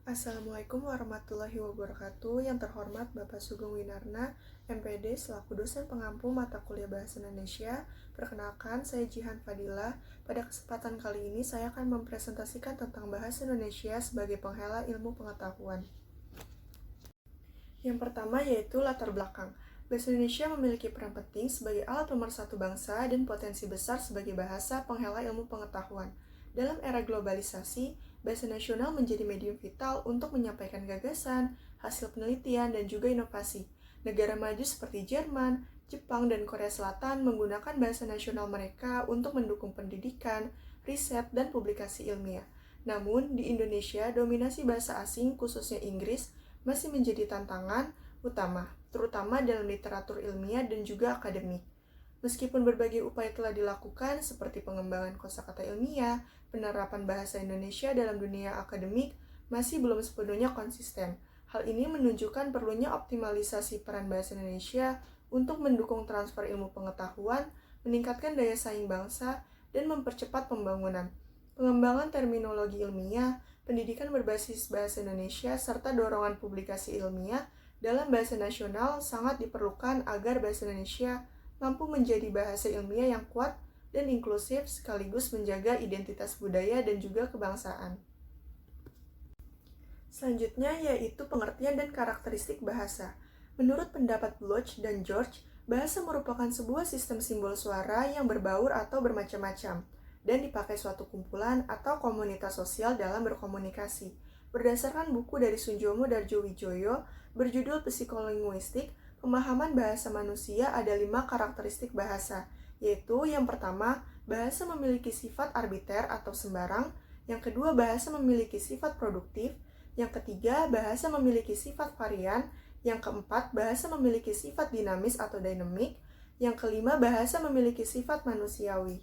Assalamualaikum warahmatullahi wabarakatuh. Yang terhormat Bapak Sugeng Winarna, MPD selaku dosen pengampu mata kuliah Bahasa Indonesia. Perkenalkan, saya Jihan Fadilah. Pada kesempatan kali ini saya akan mempresentasikan tentang Bahasa Indonesia sebagai penghela ilmu pengetahuan. Yang pertama yaitu latar belakang. Bahasa Indonesia memiliki peran penting sebagai alat pemersatu bangsa dan potensi besar sebagai bahasa penghela ilmu pengetahuan. Dalam era globalisasi, bahasa nasional menjadi medium vital untuk menyampaikan gagasan, hasil penelitian, dan juga inovasi. Negara maju seperti Jerman, Jepang, dan Korea Selatan menggunakan bahasa nasional mereka untuk mendukung pendidikan, riset, dan publikasi ilmiah. Namun, di Indonesia, dominasi bahasa asing, khususnya Inggris, masih menjadi tantangan utama, terutama dalam literatur ilmiah dan juga akademik. Meskipun berbagai upaya telah dilakukan seperti pengembangan kosakata ilmiah, penerapan bahasa Indonesia dalam dunia akademik masih belum sepenuhnya konsisten. Hal ini menunjukkan perlunya optimalisasi peran bahasa Indonesia untuk mendukung transfer ilmu pengetahuan, meningkatkan daya saing bangsa, dan mempercepat pembangunan. Pengembangan terminologi ilmiah, pendidikan berbasis bahasa Indonesia, serta dorongan publikasi ilmiah dalam bahasa nasional sangat diperlukan agar bahasa Indonesia mampu menjadi bahasa ilmiah yang kuat dan inklusif sekaligus menjaga identitas budaya dan juga kebangsaan. Selanjutnya yaitu pengertian dan karakteristik bahasa. Menurut pendapat Bloch dan George, bahasa merupakan sebuah sistem simbol suara yang berbaur atau bermacam-macam dan dipakai suatu kumpulan atau komunitas sosial dalam berkomunikasi. Berdasarkan buku dari Sunjomo Darjowijoyo berjudul Psikolinguistik, pemahaman bahasa manusia ada 5 karakteristik bahasa, yaitu yang pertama, bahasa memiliki sifat arbiter atau sembarang, yang kedua, bahasa memiliki sifat produktif, yang ketiga, bahasa memiliki sifat varian, yang keempat, bahasa memiliki sifat dinamis atau dinamik, yang kelima, bahasa memiliki sifat manusiawi.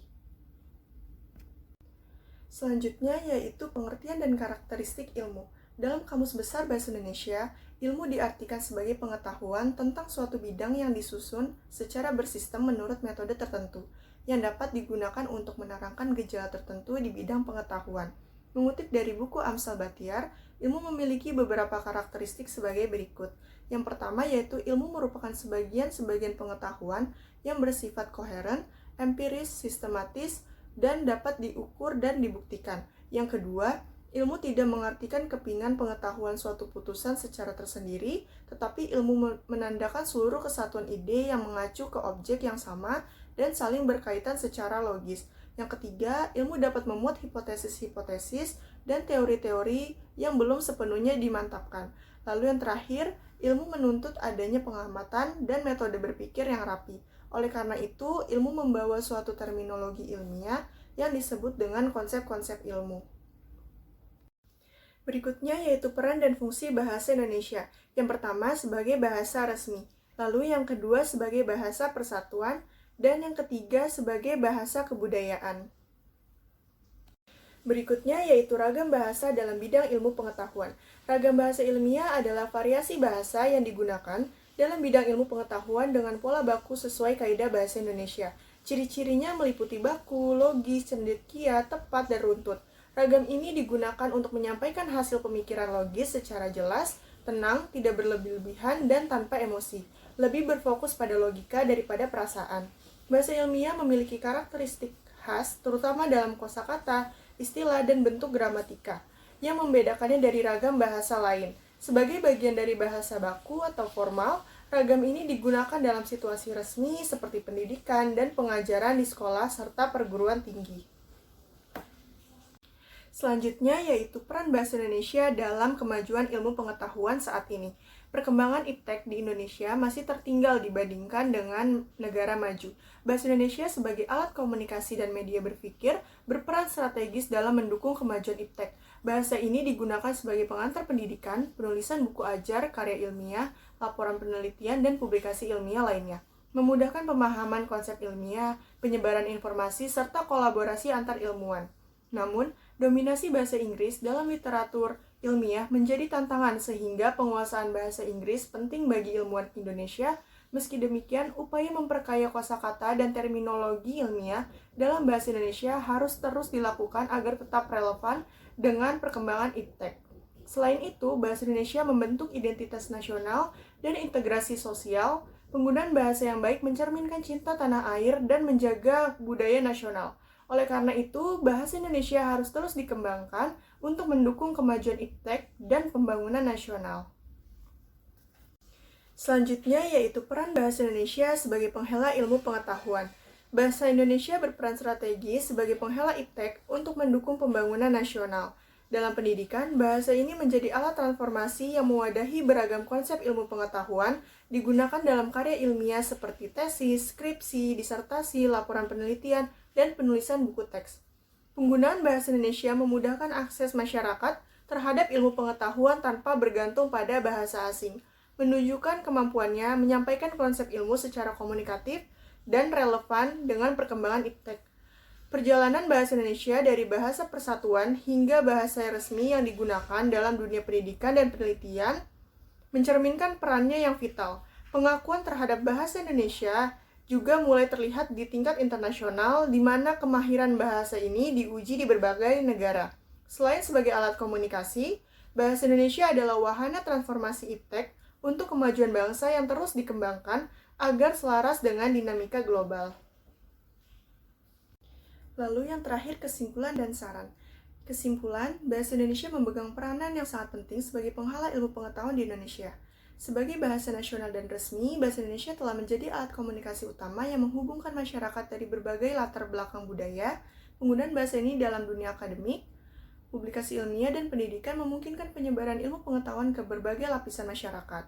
Selanjutnya yaitu pengertian dan karakteristik ilmu. Dalam Kamus Besar Bahasa Indonesia, ilmu diartikan sebagai pengetahuan tentang suatu bidang yang disusun secara bersistem menurut metode tertentu, yang dapat digunakan untuk menerangkan gejala tertentu di bidang pengetahuan. Mengutip dari buku Amsal Batiar, ilmu memiliki beberapa karakteristik sebagai berikut. Yang pertama yaitu ilmu merupakan sebagian pengetahuan yang bersifat koheren, empiris, sistematis, dan dapat diukur dan dibuktikan. Yang kedua, ilmu tidak mengartikan kepingan pengetahuan suatu putusan secara tersendiri, tetapi ilmu menandakan seluruh kesatuan ide yang mengacu ke objek yang sama dan saling berkaitan secara logis. Yang ketiga, ilmu dapat memuat hipotesis-hipotesis dan teori-teori yang belum sepenuhnya dimantapkan. Lalu yang terakhir, ilmu menuntut adanya pengamatan dan metode berpikir yang rapi. Oleh karena itu, ilmu membawa suatu terminologi ilmiah yang disebut dengan konsep-konsep ilmu. Berikutnya yaitu peran dan fungsi bahasa Indonesia. Yang pertama sebagai bahasa resmi, lalu yang kedua sebagai bahasa persatuan, dan yang ketiga sebagai bahasa kebudayaan. Berikutnya yaitu ragam bahasa dalam bidang ilmu pengetahuan. Ragam bahasa ilmiah adalah variasi bahasa yang digunakan dalam bidang ilmu pengetahuan dengan pola baku sesuai kaidah bahasa Indonesia. Ciri-cirinya meliputi baku, logis, cendekia, tepat, dan runtut. Ragam ini digunakan untuk menyampaikan hasil pemikiran logis secara jelas, tenang, tidak berlebih-lebihan, dan tanpa emosi. Lebih berfokus pada logika daripada perasaan. Bahasa ilmiah memiliki karakteristik khas, terutama dalam kosakata, istilah, dan bentuk gramatika, yang membedakannya dari ragam bahasa lain. Sebagai bagian dari bahasa baku atau formal, ragam ini digunakan dalam situasi resmi seperti pendidikan dan pengajaran di sekolah serta perguruan tinggi. Selanjutnya yaitu peran bahasa Indonesia dalam kemajuan ilmu pengetahuan saat ini. Perkembangan iptek di Indonesia masih tertinggal dibandingkan dengan negara maju. Bahasa Indonesia sebagai alat komunikasi dan media berpikir berperan strategis dalam mendukung kemajuan iptek. Bahasa ini digunakan sebagai pengantar pendidikan, penulisan buku ajar, karya ilmiah, laporan penelitian, dan publikasi ilmiah lainnya. Memudahkan pemahaman konsep ilmiah, penyebaran informasi, serta kolaborasi antar ilmuwan. Namun, dominasi bahasa Inggris dalam literatur ilmiah menjadi tantangan sehingga penguasaan bahasa Inggris penting bagi ilmuwan Indonesia. Meski demikian, upaya memperkaya kosakata dan terminologi ilmiah dalam bahasa Indonesia harus terus dilakukan agar tetap relevan dengan perkembangan iptek. Selain itu, bahasa Indonesia membentuk identitas nasional dan integrasi sosial. Penggunaan bahasa yang baik mencerminkan cinta tanah air dan menjaga budaya nasional. Oleh karena itu, bahasa Indonesia harus terus dikembangkan untuk mendukung kemajuan iptek dan pembangunan nasional. Selanjutnya yaitu peran bahasa Indonesia sebagai penghela ilmu pengetahuan. Bahasa Indonesia berperan strategis sebagai penghela iptek untuk mendukung pembangunan nasional. Dalam pendidikan, bahasa ini menjadi alat transformasi yang mewadahi beragam konsep ilmu pengetahuan digunakan dalam karya ilmiah seperti tesis, skripsi, disertasi, laporan penelitian, dan penulisan buku teks. Penggunaan bahasa Indonesia memudahkan akses masyarakat terhadap ilmu pengetahuan tanpa bergantung pada bahasa asing, menunjukkan kemampuannya menyampaikan konsep ilmu secara komunikatif dan relevan dengan perkembangan iptek. Perjalanan bahasa Indonesia dari bahasa persatuan hingga bahasa resmi yang digunakan dalam dunia pendidikan dan penelitian mencerminkan perannya yang vital. Pengakuan terhadap bahasa Indonesia juga mulai terlihat di tingkat internasional, di mana kemahiran bahasa ini diuji di berbagai negara. Selain sebagai alat komunikasi, bahasa Indonesia adalah wahana transformasi iptek untuk kemajuan bangsa yang terus dikembangkan agar selaras dengan dinamika global. Lalu yang terakhir, kesimpulan dan saran. Kesimpulan, bahasa Indonesia memegang peranan yang sangat penting sebagai penghala ilmu pengetahuan di Indonesia. Sebagai bahasa nasional dan resmi, bahasa Indonesia telah menjadi alat komunikasi utama yang menghubungkan masyarakat dari berbagai latar belakang budaya. Penggunaan bahasa ini dalam dunia akademik, publikasi ilmiah, dan pendidikan memungkinkan penyebaran ilmu pengetahuan ke berbagai lapisan masyarakat.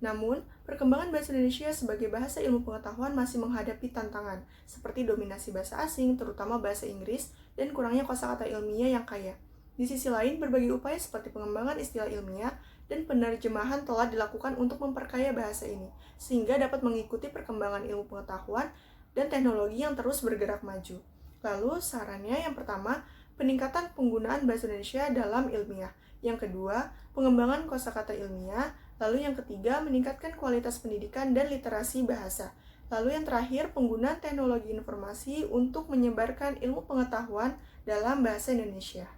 Namun, perkembangan bahasa Indonesia sebagai bahasa ilmu pengetahuan masih menghadapi tantangan, seperti dominasi bahasa asing, terutama bahasa Inggris, dan kurangnya kosakata ilmiah yang kaya. Di sisi lain, berbagai upaya seperti pengembangan istilah ilmiah dan penerjemahan telah dilakukan untuk memperkaya bahasa ini, sehingga dapat mengikuti perkembangan ilmu pengetahuan dan teknologi yang terus bergerak maju. Lalu, sarannya yang pertama, peningkatan penggunaan bahasa Indonesia dalam ilmiah. Yang kedua, pengembangan kosakata ilmiah. Lalu yang ketiga, meningkatkan kualitas pendidikan dan literasi bahasa. Lalu yang terakhir, penggunaan teknologi informasi untuk menyebarkan ilmu pengetahuan dalam bahasa Indonesia.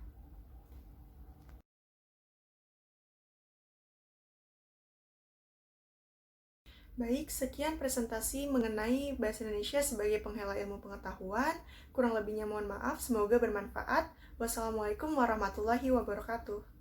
Baik, sekian presentasi mengenai bahasa Indonesia sebagai penghela ilmu pengetahuan. Kurang lebihnya mohon maaf, semoga bermanfaat. Wassalamualaikum warahmatullahi wabarakatuh.